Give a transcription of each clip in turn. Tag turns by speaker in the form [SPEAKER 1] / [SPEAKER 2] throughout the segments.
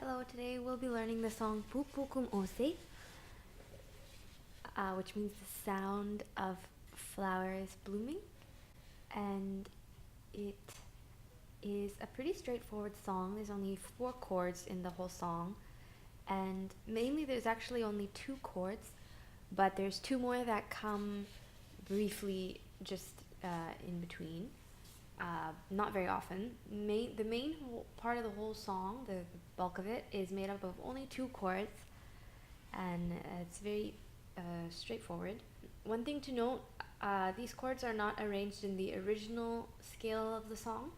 [SPEAKER 1] Hello, today we'll be learning the song Poo Pookum Osai, which means the sound of flowers blooming, and it is a pretty straightforward song. There's only 4 chords in the whole song, and mainly there's actually only 2 chords, but there's 2 more that come briefly just in between. Not very often. The main part of the whole song, the bulk of it, is made up of only 2 chords, and it's very straightforward. One thing to note, these chords are not arranged in the original scale of the song,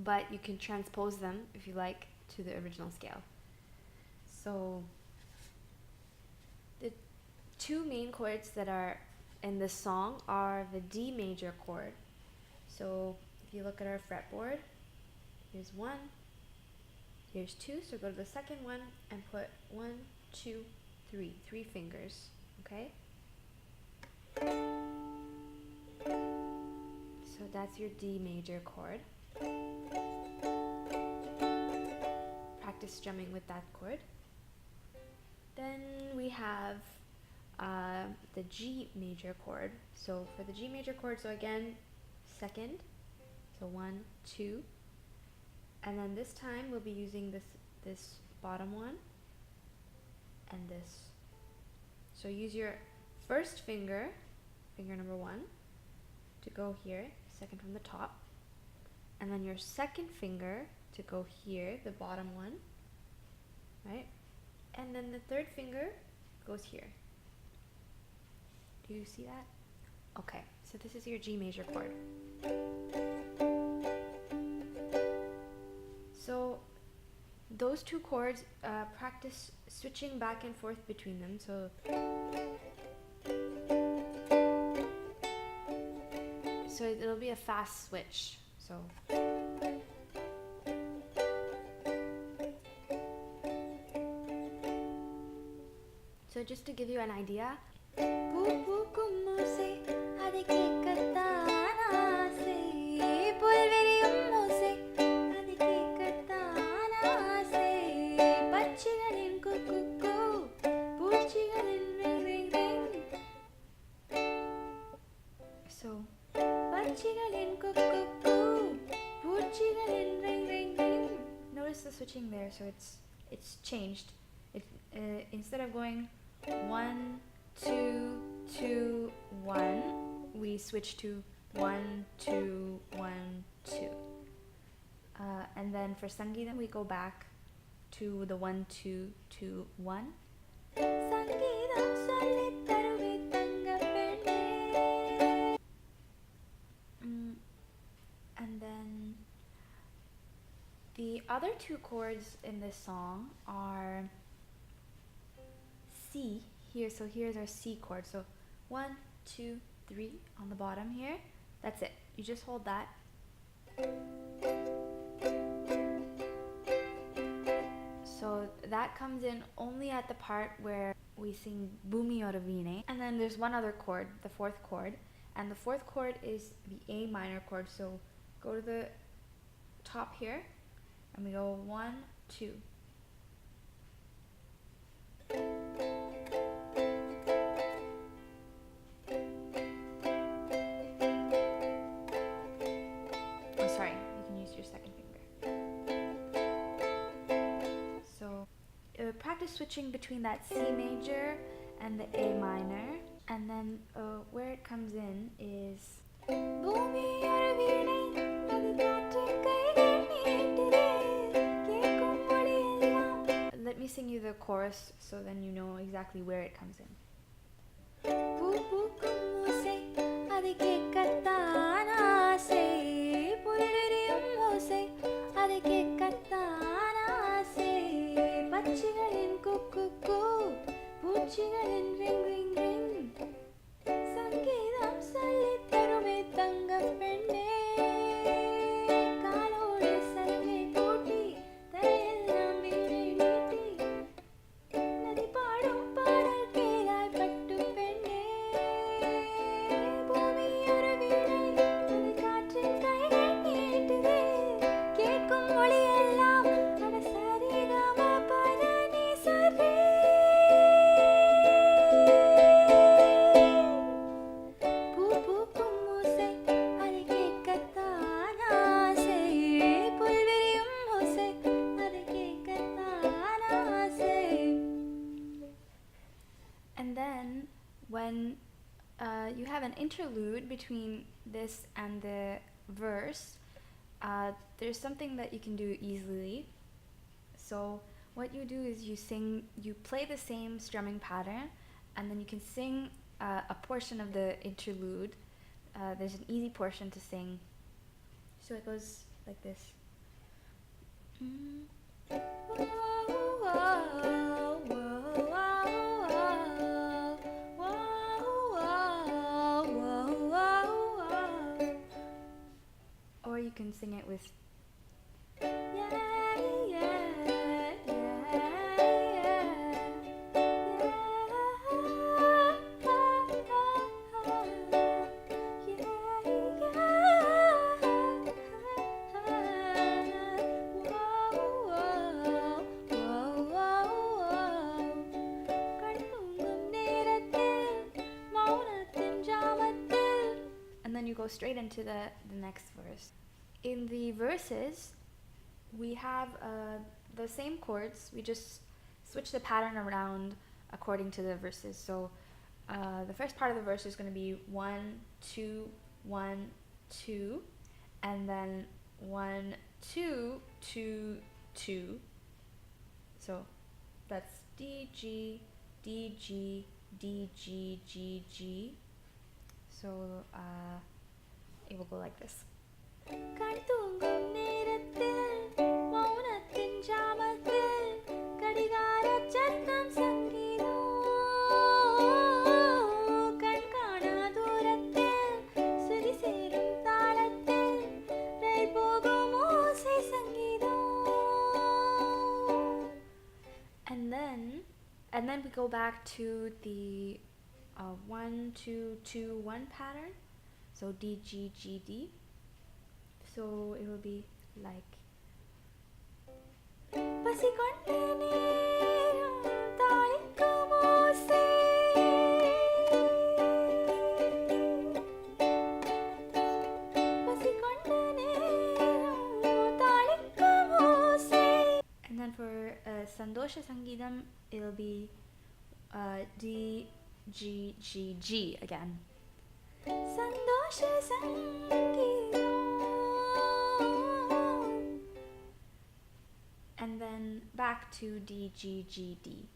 [SPEAKER 1] but you can transpose them, if you like, to the original scale. So the 2 main chords that are in this song are the D major chord. So if you look at our fretboard, here's 1, here's 2, so go to the second one and put 1, 2, 3 fingers, okay? So that's your D major chord. Practice strumming with that chord. Then we have the G major chord. So for the G major chord, so again, second, so 1, 2, and then this time we'll be using this bottom one and this. So use your first finger, finger number 1, to go here, second from the top, and then your second finger to go here, the bottom one, right? And then the third finger goes here. Do you see that? Okay, so this is your G major chord. So those 2 chords, practice switching back and forth between them. So it'll be a fast switch. So just to give you an idea, Poo Pookum Osai, adi kekathaan aasai, pulveriyum osai, adi kekathaan aasai, pachigalin kukku, poochigalin ring ring ring. So, pachigalin kukku, poochigalin ring ring ring. Notice the switching there, so it's changed. Instead of going 1, 2, 2, 1, we switch to 1, 2, 1, 2. And then for Sangeetham, we go back to the 1, 2, 2, 1. And then the other 2 chords in this song are C here. So here's our C chord. So 1, 2, 3 on the bottom here. That's it. You just hold that. So that comes in only at the part where we sing Bhumi Oravine. And then there's one other chord, the 4th chord. And the 4th chord is the A minor chord. So go to the top here and we go 1, 2. Practice switching between that C major and the A minor, and then where it comes in is let me sing you the chorus so then you know exactly where it comes in. Poo Pookum Osai, adi kekathaan aasai, pulveriyum osai, adi kekathaan aasai, pachigalin kukku, poochigalin ring ring ring. Sangeetham solli tharume thanga penne, kaalodu salve pooti, tharayellam veerai neeti, nadi paadum paadal kelai pattu penne, bhumi oru veelai, adi kaatrin kaigal neetude, ketkum moli ellam ada sarigam an interlude between this and the verse. There's something that you can do easily. So what you do is you play the same strumming pattern, and then you can sing a portion of the interlude. There's an easy portion to sing. So it goes like this. Or you can sing it with and then you go straight into the next verse. In the verses, we have the same chords. We just switch the pattern around according to the verses. So the first part of the verse is going to be 1, 2, 1, 2, and then 1, 2, 2, 2. So that's D, G, D, G, D, G, G, G. So it will go like this. And then we go back to the 1, 2, 2, 1 pattern. So D, G, G, D. So it will be like and then for Sandosha Sangeetham, it'll be D, G, G, G again. Sandosha Sangeetham. And then back to D, G, G, D.